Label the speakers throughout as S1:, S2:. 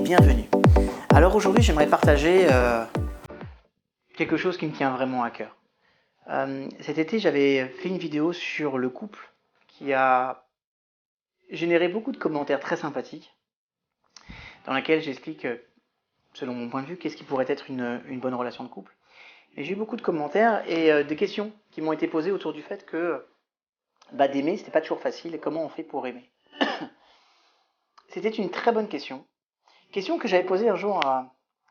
S1: bienvenue. Alors aujourd'hui, j'aimerais partager quelque chose qui me tient vraiment à cœur. Cet été, j'avais fait une vidéo sur le couple qui a généré beaucoup de commentaires très sympathiques, dans laquelle j'explique, selon mon point de vue, qu'est-ce qui pourrait être une bonne relation de couple. Et j'ai eu beaucoup de commentaires et des questions qui m'ont été posées autour du fait que d'aimer, c'était pas toujours facile, et comment on fait pour aimer. C'était une très bonne question. Question que j'avais posée un jour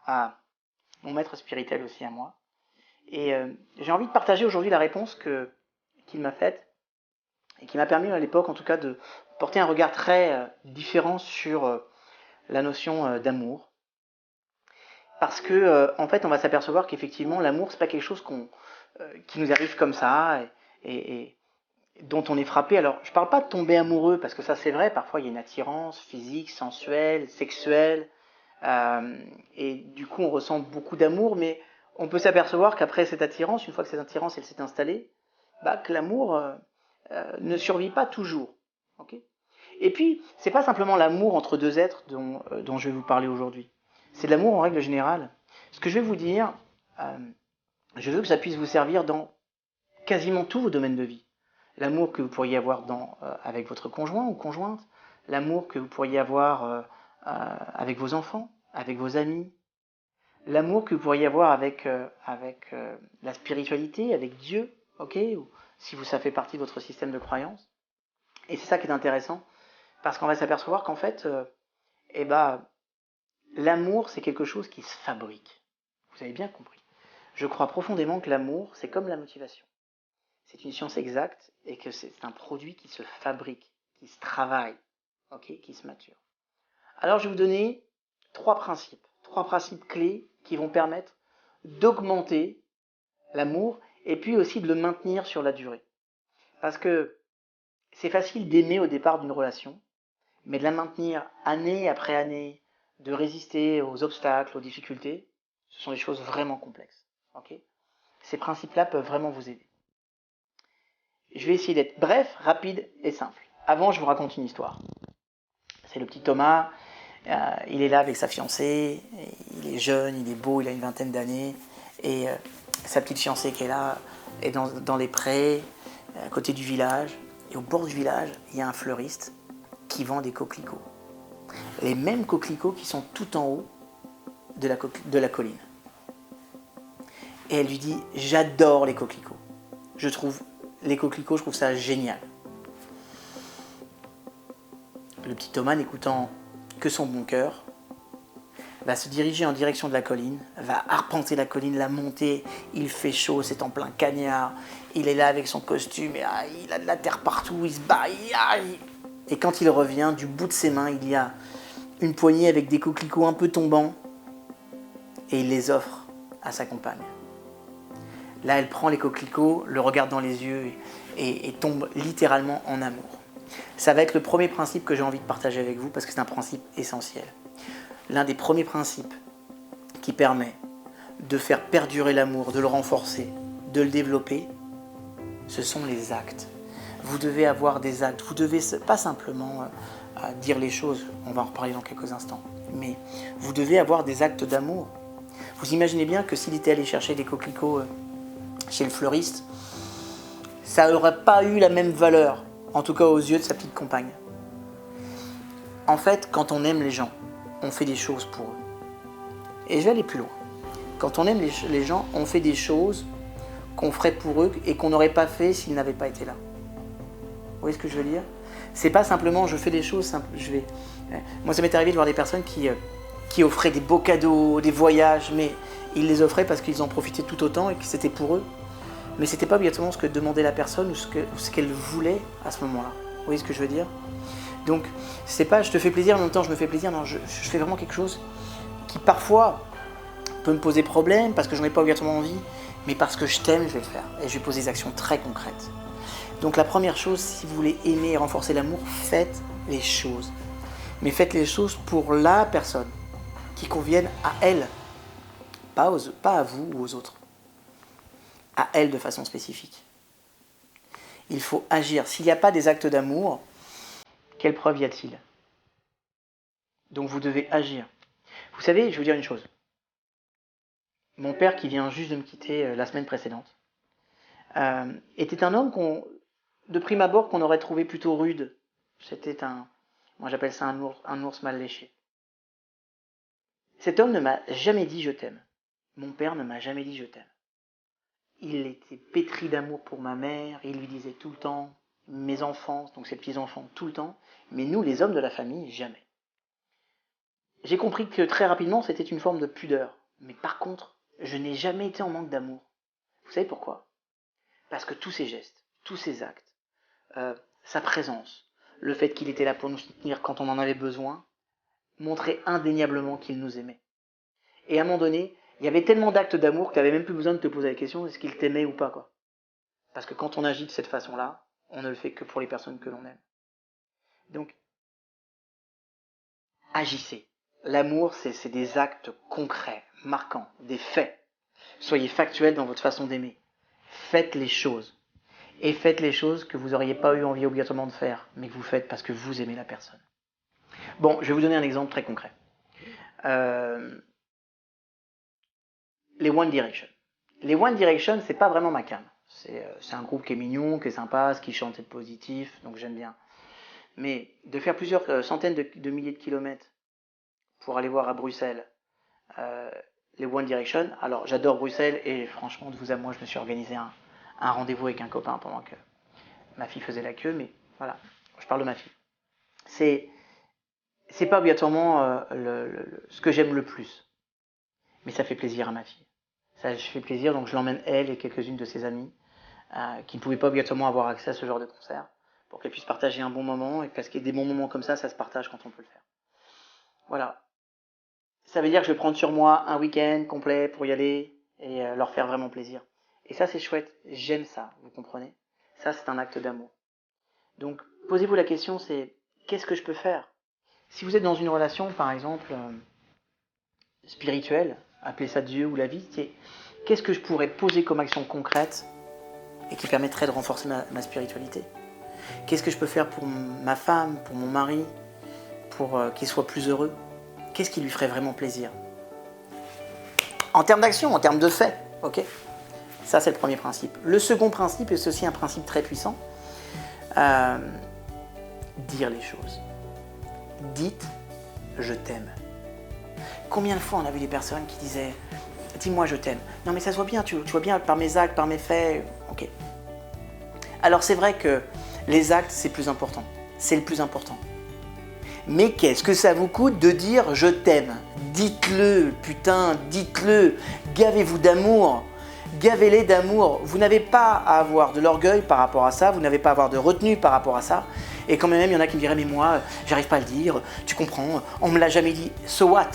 S1: à mon maître spirituel aussi à moi. Et j'ai envie de partager aujourd'hui la réponse qu'il m'a faite et qui m'a permis à l'époque en tout cas de porter un regard très différent sur la notion d'amour. Parce que en fait on va s'apercevoir qu'effectivement l'amour c'est pas quelque chose qui nous arrive comme ça et dont on est frappé. Alors je parle pas de tomber amoureux parce que ça c'est vrai, parfois il y a une attirance physique, sensuelle, sexuelle et du coup on ressent beaucoup d'amour, mais on peut s'apercevoir qu'après cette attirance, une fois que cette attirance elle s'est installée, que l'amour ne survit pas toujours. Okay, et puis, c'est pas simplement l'amour entre deux êtres dont je vais vous parler aujourd'hui. C'est de l'amour en règle générale. Ce que je vais vous dire, je veux que ça puisse vous servir dans quasiment tous vos domaines de vie. L'amour que vous pourriez avoir avec votre conjoint ou conjointe, l'amour que vous pourriez avoir avec vos enfants, avec vos amis, l'amour que vous pourriez avoir avec la spiritualité, avec Dieu, ok, ou si ça fait partie de votre système de croyance. Et c'est ça qui est intéressant, parce qu'on va s'apercevoir qu'en fait, l'amour c'est quelque chose qui se fabrique. Vous avez bien compris. Je crois profondément que l'amour, c'est comme la motivation. C'est une science exacte et que c'est un produit qui se fabrique, qui se travaille, ok, qui se mature. Alors je vais vous donner trois principes clés qui vont permettre d'augmenter l'amour et puis aussi de le maintenir sur la durée. Parce que c'est facile d'aimer au départ d'une relation, mais de la maintenir année après année, de résister aux obstacles, aux difficultés, ce sont des choses vraiment complexes. Okay, ces principes-là peuvent vraiment vous aider. Je vais essayer d'être bref, rapide et simple. Avant, je vous raconte une histoire. C'est le petit Thomas, il est là avec sa fiancée, il est jeune, il est beau, il a une vingtaine d'années, et sa petite fiancée qui est là, est dans les prés, à côté du village, et au bord du village, il y a un fleuriste qui vend des coquelicots. Les mêmes coquelicots qui sont tout en haut de la colline. Et elle lui dit, j'adore les coquelicots. Je trouve ça génial. Le petit Thomas, n'écoutant que son bon cœur, va se diriger en direction de la colline, va arpenter la colline, la monter, il fait chaud, c'est en plein cagnard, il est là avec son costume, et, il a de la terre partout, il se bat, et quand il revient, du bout de ses mains, il y a une poignée avec des coquelicots un peu tombants, et il les offre à sa compagne. Là, elle prend les coquelicots, le regarde dans les yeux, et tombe littéralement en amour. Ça va être le premier principe que j'ai envie de partager avec vous, parce que c'est un principe essentiel. L'un des premiers principes qui permet de faire perdurer l'amour, de le renforcer, de le développer, ce sont les actes. Vous devez avoir des actes, vous devez pas simplement dire les choses, on va en reparler dans quelques instants, mais vous devez avoir des actes d'amour. Vous imaginez bien que s'il était allé chercher des coquelicots chez le fleuriste, ça n'aurait pas eu la même valeur, en tout cas aux yeux de sa petite compagne. En fait, quand on aime les gens, on fait des choses pour eux. Et je vais aller plus loin. Quand on aime les gens, on fait des choses qu'on ferait pour eux et qu'on n'aurait pas fait s'ils n'avaient pas été là. Vous voyez ce que je veux dire ? C'est pas simplement je fais des choses, moi ça m'est arrivé de voir des personnes qui offraient des beaux cadeaux, des voyages, mais ils les offraient parce qu'ils en profitaient tout autant et que c'était pour eux. Mais c'était pas obligatoirement ce que demandait la personne ou ce qu'elle voulait à ce moment-là. Vous voyez ce que je veux dire ? Donc, c'est pas je te fais plaisir, en même temps je me fais plaisir, non, je fais vraiment quelque chose qui parfois peut me poser problème parce que j'en ai pas obligatoirement envie, mais parce que je t'aime, je vais le faire. Et je vais poser des actions très concrètes. Donc la première chose, si vous voulez aimer et renforcer l'amour, faites les choses. Mais faites les choses pour la personne, qui conviennent à elle, pas à vous ou aux autres. À elle de façon spécifique. Il faut agir. S'il n'y a pas des actes d'amour, quelle preuve y a-t-il ? Donc vous devez agir. Vous savez, je vais vous dire une chose. Mon père, qui vient juste de me quitter la semaine précédente, était un homme de prime abord, qu'on aurait trouvé plutôt rude. Moi j'appelle ça un ours mal léché. Cet homme ne m'a jamais dit je t'aime. Mon père ne m'a jamais dit je t'aime. Il était pétri d'amour pour ma mère, il lui disait tout le temps, mes enfants, donc ses petits-enfants, tout le temps, mais nous, les hommes de la famille, jamais. J'ai compris que très rapidement, c'était une forme de pudeur. Mais par contre, je n'ai jamais été en manque d'amour. Vous savez pourquoi? Parce que tous ses gestes, tous ses actes, sa présence, le fait qu'il était là pour nous soutenir quand on en avait besoin, montraient indéniablement qu'il nous aimait. Et à un moment donné, il y avait tellement d'actes d'amour que tu n'avais même plus besoin de te poser la question, est-ce qu'il t'aimait ou pas, quoi. Parce que quand on agit de cette façon-là, on ne le fait que pour les personnes que l'on aime. Donc, agissez. L'amour, c'est des actes concrets, marquants, des faits. Soyez factuels dans votre façon d'aimer. Faites les choses. Et faites les choses que vous n'auriez pas eu envie obligatoirement de faire, mais que vous faites parce que vous aimez la personne. Bon, je vais vous donner un exemple très concret. Les One Direction. Les One Direction, c'est pas vraiment ma came. C'est un groupe qui est mignon, qui est sympa, qui chante, c'est positif, donc j'aime bien. Mais de faire plusieurs centaines de milliers de kilomètres pour aller voir à Bruxelles les One Direction. Alors j'adore Bruxelles et franchement, de vous à moi, je me suis organisé un rendez-vous avec un copain pendant que ma fille faisait la queue, mais voilà, je parle de ma fille. C'est pas obligatoirement ce que j'aime le plus, mais ça fait plaisir à ma fille. Ça fait plaisir, donc je l'emmène elle et quelques-unes de ses amies qui ne pouvaient pas obligatoirement avoir accès à ce genre de concert, pour qu'elles puissent partager un bon moment, et parce qu'il y a des bons moments comme ça se partage quand on peut le faire. Voilà. Ça veut dire que je vais prendre sur moi un week-end complet pour y aller et leur faire vraiment plaisir. Et ça, c'est chouette. J'aime ça, vous comprenez? Ça, c'est un acte d'amour. Donc, posez-vous la question, c'est qu'est-ce que je peux faire? Si vous êtes dans une relation, par exemple, spirituelle, appelez ça Dieu ou la vie, c'est qu'est-ce que je pourrais poser comme action concrète et qui permettrait de renforcer ma spiritualité? Qu'est-ce que je peux faire pour ma femme, pour mon mari, pour qu'il soit plus heureux? Qu'est-ce qui lui ferait vraiment plaisir? En termes d'action, en termes de fait, ok? Ça, c'est le premier principe. Le second principe, et c'est aussi un principe très puissant, dire les choses. Dites « je t'aime ». Combien de fois on a vu des personnes qui disaient « dis-moi je t'aime ». Non mais ça se voit bien, tu vois bien par mes actes, par mes faits, ok. Alors c'est vrai que les actes, c'est plus important. C'est le plus important. Mais qu'est-ce que ça vous coûte de dire « je t'aime » ? Dites-le, putain, dites-le. Gavez-vous d'amour. Gavez-les d'amour. Vous n'avez pas à avoir de l'orgueil par rapport à ça. Vous n'avez pas à avoir de retenue par rapport à ça. Et quand même, il y en a qui me diraient « mais moi, j'arrive pas à le dire. Tu comprends, on me l'a jamais dit. So what ?»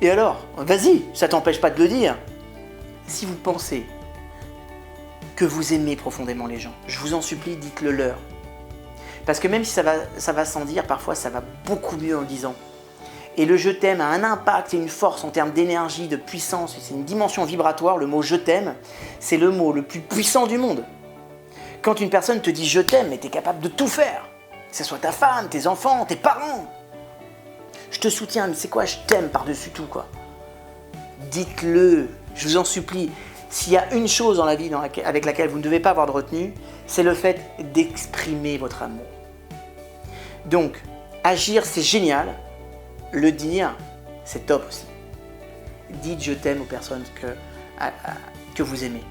S1: Et alors, vas-y, ça t'empêche pas de le dire. Si vous pensez que vous aimez profondément les gens, je vous en supplie, dites-le leur. Parce que même si ça va sans dire, parfois ça va beaucoup mieux en le disant. Et le je t'aime a un impact et une force en termes d'énergie, de puissance, c'est une dimension vibratoire. Le mot je t'aime, c'est le mot le plus puissant du monde. Quand une personne te dit je t'aime, mais tu es capable de tout faire, que ce soit ta femme, tes enfants, tes parents. Je te soutiens, mais c'est quoi je t'aime par-dessus tout, quoi. Dites-le, je vous en supplie. S'il y a une chose dans la vie avec laquelle vous ne devez pas avoir de retenue, c'est le fait d'exprimer votre amour. Donc, agir, c'est génial. Le dire, c'est top aussi. Dites je t'aime aux personnes que vous aimez.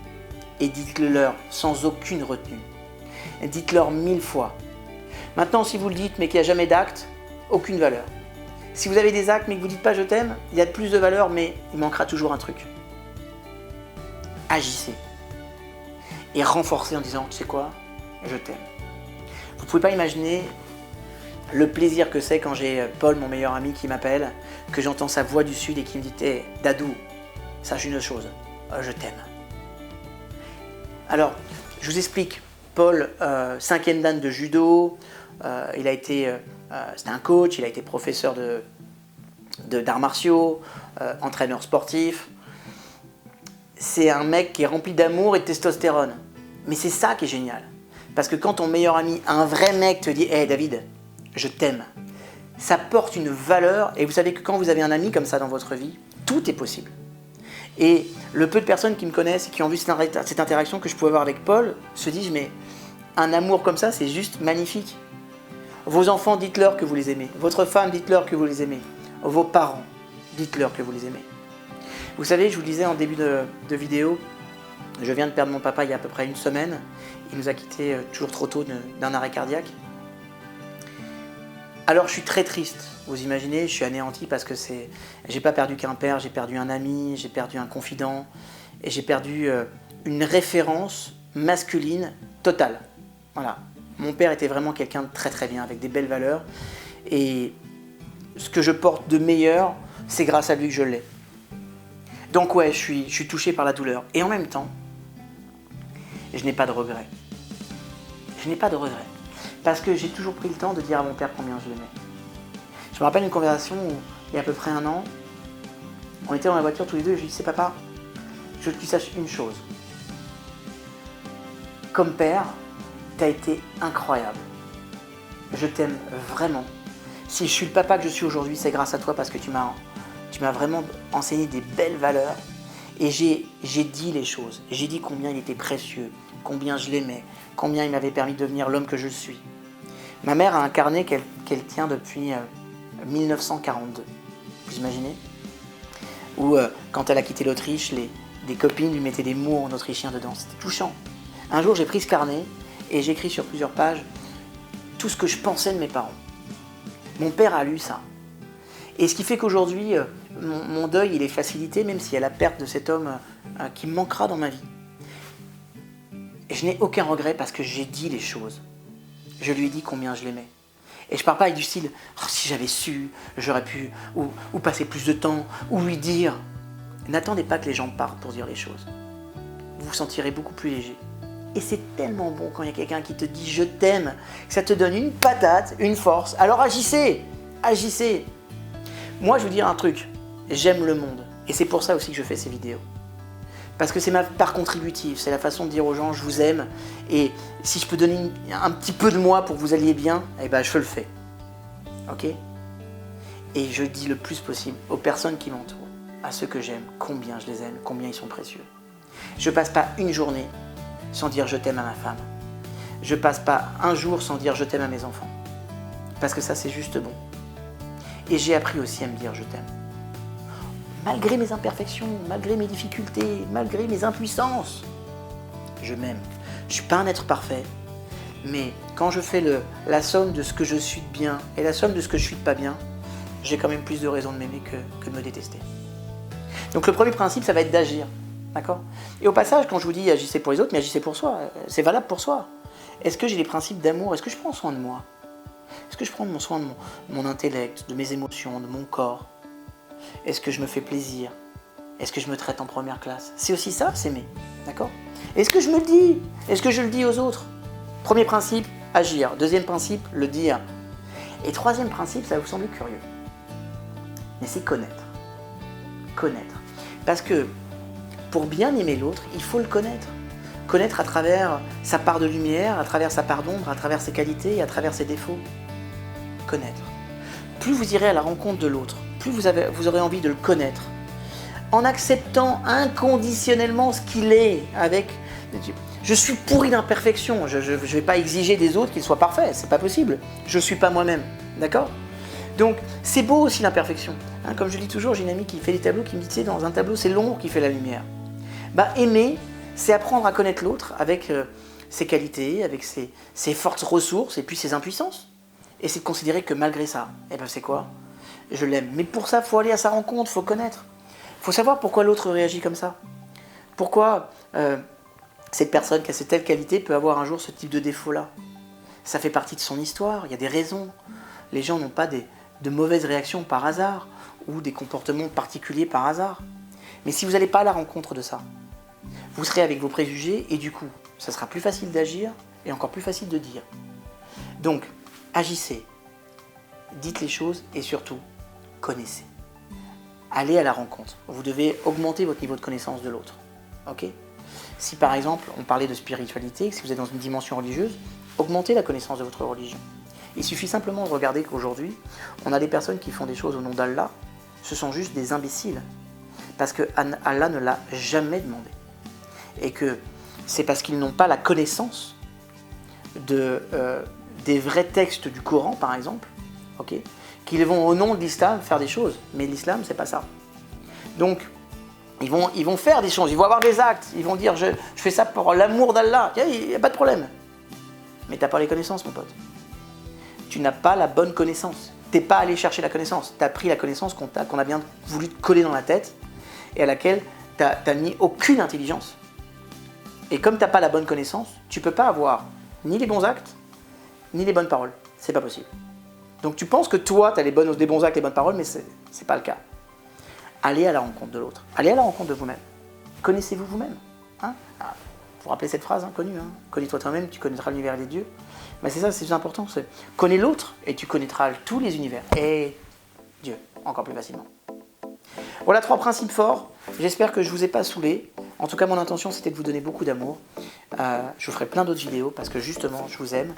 S1: Et dites-le leur sans aucune retenue. Dites-leur 1000 fois. Maintenant, si vous le dites mais qu'il n'y a jamais d'acte, aucune valeur. Si vous avez des actes mais que vous ne dites pas je t'aime, il y a plus de valeur mais il manquera toujours un truc. Agissez. Et renforcez en disant, tu sais quoi, je t'aime. Vous ne pouvez pas imaginer le plaisir que c'est quand j'ai Paul, mon meilleur ami, qui m'appelle, que j'entends sa voix du Sud et qui me dit hey, « Dadou, sache une chose, je t'aime ». Alors, je vous explique. Paul, 5e dan de judo, c'était un coach, il a été professeur d'arts martiaux, entraîneur sportif. C'est un mec qui est rempli d'amour et de testostérone. Mais c'est ça qui est génial. Parce que quand ton meilleur ami, un vrai mec, te dit « Hey David, je t'aime », ça porte une valeur, et vous savez que quand vous avez un ami comme ça dans votre vie, tout est possible. Et le peu de personnes qui me connaissent et qui ont vu cette interaction que je pouvais avoir avec Paul, se disent, mais un amour comme ça, c'est juste magnifique. Vos enfants, dites-leur que vous les aimez. Votre femme, dites-leur que vous les aimez. Vos parents, dites-leur que vous les aimez. Vous savez, je vous le disais en début de vidéo, je viens de perdre mon papa il y a à peu près une semaine. Il nous a quittés toujours trop tôt d'un arrêt cardiaque. Alors je suis très triste, vous imaginez, je suis anéanti parce que j'ai pas perdu qu'un père, j'ai perdu un ami, j'ai perdu un confident, et j'ai perdu une référence masculine totale. Voilà. Mon père était vraiment quelqu'un de très très bien, avec des belles valeurs, et ce que je porte de meilleur, c'est grâce à lui que je l'ai. Donc ouais, je suis touché par la douleur, et en même temps, je n'ai pas de regrets. Je n'ai pas de regrets. Parce que j'ai toujours pris le temps de dire à mon père combien je l'aimais. Je me rappelle une conversation où, il y a à peu près 1 an, on était dans la voiture tous les deux et je lui ai dit, c'est papa, je veux que tu saches une chose. Comme père, tu as été incroyable. Je t'aime vraiment. Si je suis le papa que je suis aujourd'hui, c'est grâce à toi parce que tu m'as vraiment enseigné des belles valeurs. Et j'ai dit les choses. J'ai dit combien il était précieux, combien je l'aimais, combien il m'avait permis de devenir l'homme que je suis. Ma mère a un carnet qu'elle tient depuis 1942, vous imaginez? Où quand elle a quitté l'Autriche, des copines lui mettaient des mots en autrichien dedans, c'était touchant. Un jour j'ai pris ce carnet et j'ai écrit sur plusieurs pages tout ce que je pensais de mes parents. Mon père a lu ça. Et ce qui fait qu'aujourd'hui, mon deuil il est facilité, même s'il y a la perte de cet homme qui me manquera dans ma vie. Et je n'ai aucun regret parce que j'ai dit les choses. Je lui ai dit combien je l'aimais. Et je ne parle pas avec du style oh, « si j'avais su, j'aurais pu, ou passer plus de temps, ou lui dire ». N'attendez pas que les gens partent pour dire les choses. Vous vous sentirez beaucoup plus léger. Et c'est tellement bon quand il y a quelqu'un qui te dit « je t'aime », que ça te donne une patate, une force. Alors agissez, agissez. Moi, je vais vous dire un truc, j'aime le monde. Et c'est pour ça aussi que je fais ces vidéos. Parce que c'est ma part contributive, c'est la façon de dire aux gens je vous aime et si je peux donner un petit peu de moi pour que vous alliez bien, eh ben je le fais. Ok? Et je dis le plus possible aux personnes qui m'entourent, à ceux que j'aime, combien je les aime, combien ils sont précieux. Je passe pas une journée sans dire je t'aime à ma femme. Je passe pas un jour sans dire je t'aime à mes enfants. Parce que ça c'est juste bon. Et j'ai appris aussi à me dire je t'aime. Malgré mes imperfections, malgré mes difficultés, malgré mes impuissances, je m'aime. Je ne suis pas un être parfait, mais quand je fais la somme de ce que je suis de bien et la somme de ce que je suis de pas bien, j'ai quand même plus de raisons de m'aimer que de me détester. Donc le premier principe, ça va être d'agir, d'accord? Et au passage, quand je vous dis agissez pour les autres, mais agissez pour soi, c'est valable pour soi. Est-ce que j'ai les principes d'amour? Est-ce que je prends soin de moi? Est-ce que je prends soin de mon intellect, de mes émotions, de mon corps? Est-ce que je me fais plaisir? Est-ce que je me traite en première classe? C'est aussi ça, s'aimer, d'accord? Est-ce que je me le dis? Est-ce que je le dis aux autres? Premier principe, agir. Deuxième principe, le dire. Et troisième principe, ça va vous sembler curieux. Mais c'est connaître. Connaître. Parce que pour bien aimer l'autre, il faut le connaître. Connaître à travers sa part de lumière, à travers sa part d'ombre, à travers ses qualités et à travers ses défauts. Connaître. Plus vous irez à la rencontre de l'autre, plus vous aurez envie de le connaître, en acceptant inconditionnellement ce qu'il est, avec... Je suis pourri d'imperfection, je ne vais pas exiger des autres qu'ils soient parfaits, c'est pas possible, je ne suis pas moi-même, d'accord? Donc c'est beau aussi l'imperfection, hein, comme je dis toujours, j'ai une amie qui fait des tableaux, qui me dit, tu sais, dans un tableau c'est l'ombre qui fait la lumière. Bah aimer, c'est apprendre à connaître l'autre avec ses qualités, avec ses fortes ressources et puis ses impuissances. Et c'est de considérer que malgré ça, eh ben c'est quoi? Je l'aime. Mais pour ça, il faut aller à sa rencontre, il faut connaître. Il faut savoir pourquoi l'autre réagit comme ça. Pourquoi cette personne qui a cette telle qualité peut avoir un jour ce type de défaut-là. Ça fait partie de son histoire, il y a des raisons. Les gens n'ont pas de mauvaises réactions par hasard ou des comportements particuliers par hasard. Mais si vous n'allez pas à la rencontre de ça, vous serez avec vos préjugés et du coup, ça sera plus facile d'agir et encore plus facile de dire. Donc, agissez, dites les choses et surtout, connaissez. Allez à la rencontre. Vous devez augmenter votre niveau de connaissance de l'autre. Ok? Si par exemple, on parlait de spiritualité, si vous êtes dans une dimension religieuse, augmentez la connaissance de votre religion. Il suffit simplement de regarder qu'aujourd'hui, on a des personnes qui font des choses au nom d'Allah, ce sont juste des imbéciles. Parce que Allah ne l'a jamais demandé. Et que c'est parce qu'ils n'ont pas la connaissance des vrais textes du Coran, par exemple, okay, qu'ils vont au nom de l'islam faire des choses. Mais l'islam, c'est pas ça. Donc, ils vont faire des choses, ils vont avoir des actes, ils vont dire je fais ça pour l'amour d'Allah. Il n'y a pas de problème. Mais tu n'as pas les connaissances, mon pote. Tu n'as pas la bonne connaissance. Tu n'es pas allé chercher la connaissance. Tu as pris la connaissance qu'on a bien voulu te coller dans la tête et à laquelle tu n'as mis aucune intelligence. Et comme tu n'as pas la bonne connaissance, tu ne peux pas avoir ni les bons actes, ni les bonnes paroles. C'est pas possible. Donc tu penses que toi, tu as des bons actes et les bonnes paroles, mais ce n'est pas le cas. Allez à la rencontre de l'autre. Allez à la rencontre de vous-même. Connaissez-vous vous-même. Hein, vous rappelez cette phrase connue, hein, connais-toi toi-même, tu connaîtras l'univers des dieux. Ben c'est ça, c'est plus important. Connais l'autre et tu connaîtras tous les univers. Et Dieu, encore plus facilement. Voilà 3 principes forts. J'espère que je ne vous ai pas saoulé. En tout cas, mon intention, c'était de vous donner beaucoup d'amour. Je vous ferai plein d'autres vidéos parce que justement, je vous aime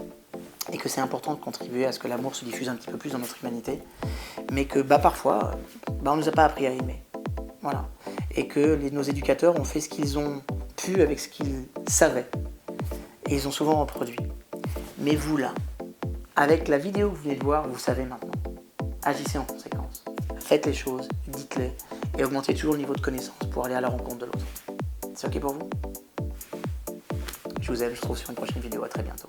S1: et que c'est important de contribuer à ce que l'amour se diffuse un petit peu plus dans notre humanité. Mais que parfois, on ne nous a pas appris à aimer. Voilà. Et que nos éducateurs ont fait ce qu'ils ont pu avec ce qu'ils savaient. Et ils ont souvent reproduit. Mais vous là, avec la vidéo que vous venez de voir, vous savez maintenant. Agissez en conséquence. Faites les choses, dites-les, et augmentez toujours le niveau de connaissance pour aller à la rencontre de l'autre. C'est ok pour vous? Je vous aime, je vous retrouve sur une prochaine vidéo. À très bientôt.